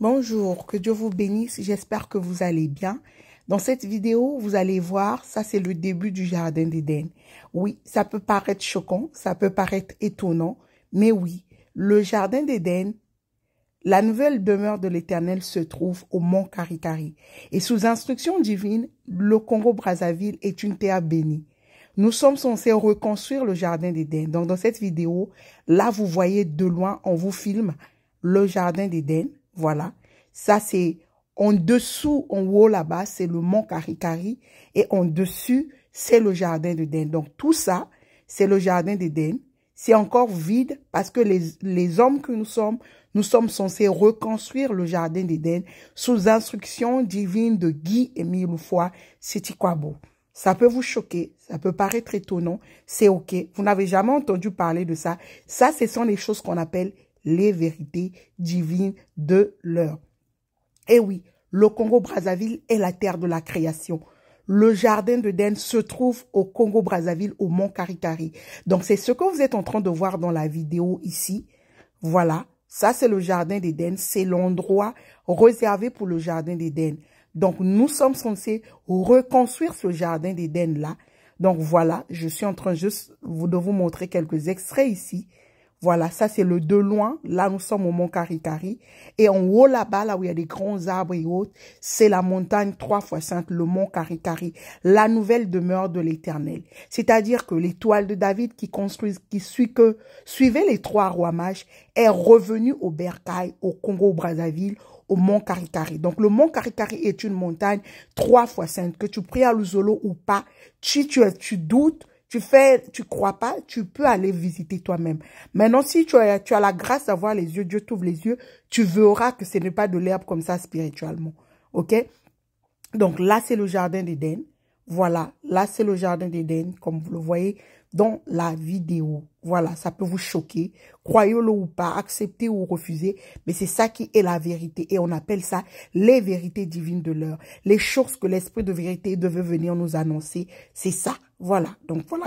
Bonjour, que Dieu vous bénisse, j'espère que vous allez bien. Dans cette vidéo, vous allez voir, ça c'est le début du jardin d'Éden. Oui, ça peut paraître choquant, ça peut paraître étonnant, mais oui, le jardin d'Éden, la nouvelle demeure de l'Éternel se trouve au mont Karikari. Et sous instruction divine, le Congo-Brazzaville est une terre bénie. Nous sommes censés reconstruire le jardin d'Éden. Donc dans cette vidéo, là vous voyez de loin, on vous filme le jardin d'Éden. Voilà, ça c'est en dessous, en haut là-bas, c'est le mont Karikari et en dessus, c'est le jardin d'Éden. Donc tout ça, c'est le jardin d'Éden. C'est encore vide parce que les hommes que nous sommes censés reconstruire le jardin d'Éden sous instruction divine de Guy-Émile Ufoi Sitikwabo. Ça peut vous choquer, ça peut paraître étonnant, c'est ok. Vous n'avez jamais entendu parler de ça. Ça, ce sont les choses qu'on appelle les vérités divines de l'heure. Et oui, le Congo-Brazzaville est la terre de la création. Le jardin d'Éden se trouve au Congo-Brazzaville, au mont Karikari. Donc, c'est ce que vous êtes en train de voir dans la vidéo ici. Voilà, ça c'est le jardin d'Éden. C'est l'endroit réservé pour le jardin d'Éden. Donc, nous sommes censés reconstruire ce jardin d'Éden-là. Donc, voilà, je suis en train juste de vous montrer quelques extraits ici. Voilà, ça c'est le de loin. Là, nous sommes au mont Karikari. Et en haut là-bas, là où il y a des grands arbres et autres, c'est la montagne 3x5, le mont Karikari, la nouvelle demeure de l'Éternel. C'est-à-dire que l'étoile de David suivait les trois rois mages est revenue au Bercail, au Congo-Brazzaville, au mont Karikari. Donc, le mont Karikari est une montagne 3x5, que tu pries à Luzolo ou pas, tu doutes, tu crois pas, tu peux aller visiter toi-même. Maintenant, si tu as la grâce d'avoir les yeux, Dieu t'ouvre les yeux, tu verras que ce n'est pas de l'herbe comme ça spirituellement. OK? Donc là, c'est le jardin d'Éden. Voilà, là, c'est le jardin d'Éden, comme vous le voyez dans la vidéo. Voilà, ça peut vous choquer. Croyez-le ou pas, acceptez ou refusez, mais c'est ça qui est la vérité. Et on appelle ça les vérités divines de l'heure. Les choses que l'esprit de vérité devait venir nous annoncer, c'est ça. Voilà, donc voilà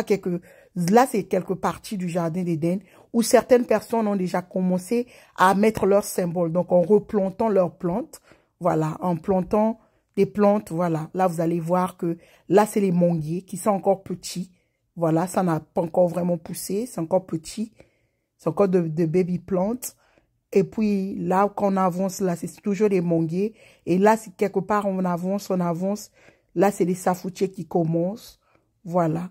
là c'est quelques parties du jardin d'Éden où certaines personnes ont déjà commencé à mettre leurs symboles. Donc en replantant leurs plantes, voilà, en plantant des plantes, voilà. Là vous allez voir que là c'est les manguiers qui sont encore petits. Voilà, ça n'a pas encore vraiment poussé, c'est encore petit. C'est encore de baby plantes. Et puis là, quand on avance, là, c'est toujours des manguiers. Et là, si quelque part on avance. Là, c'est les safoutiers qui commencent. Voilà.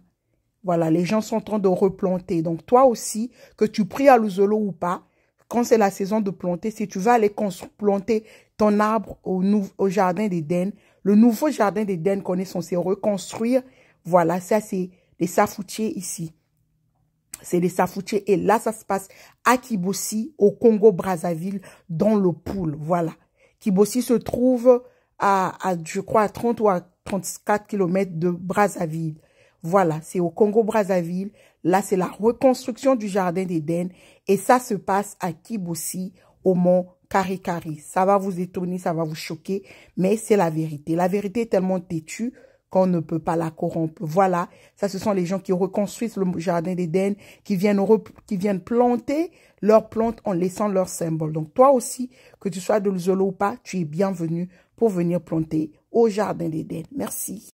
Voilà, les gens sont en train de replanter. Donc, toi aussi, que tu pries à Luzolo ou pas, quand c'est la saison de planter, si tu vas aller planter ton arbre au jardin d'Éden, le nouveau jardin d'Éden qu'on est censé reconstruire, voilà, ça c'est les safoutiers ici. C'est les safoutiers. Et là, ça se passe à Kibossi, au Congo-Brazzaville, dans le Poul. Voilà. Kibossi se trouve je crois, à 30 ou à 34 km de Brazzaville. Voilà, c'est au Congo-Brazzaville. Là, c'est la reconstruction du jardin d'Éden. Et ça se passe à Kibossi, au mont Karikari. Ça va vous étonner, ça va vous choquer, mais c'est la vérité. La vérité est tellement têtue qu'on ne peut pas la corrompre. Voilà, ça ce sont les gens qui reconstruisent le jardin d'Éden, qui viennent planter leurs plantes en laissant leurs symboles. Donc toi aussi, que tu sois de Luzolo ou pas, tu es bienvenu pour venir planter au jardin d'Éden. Merci.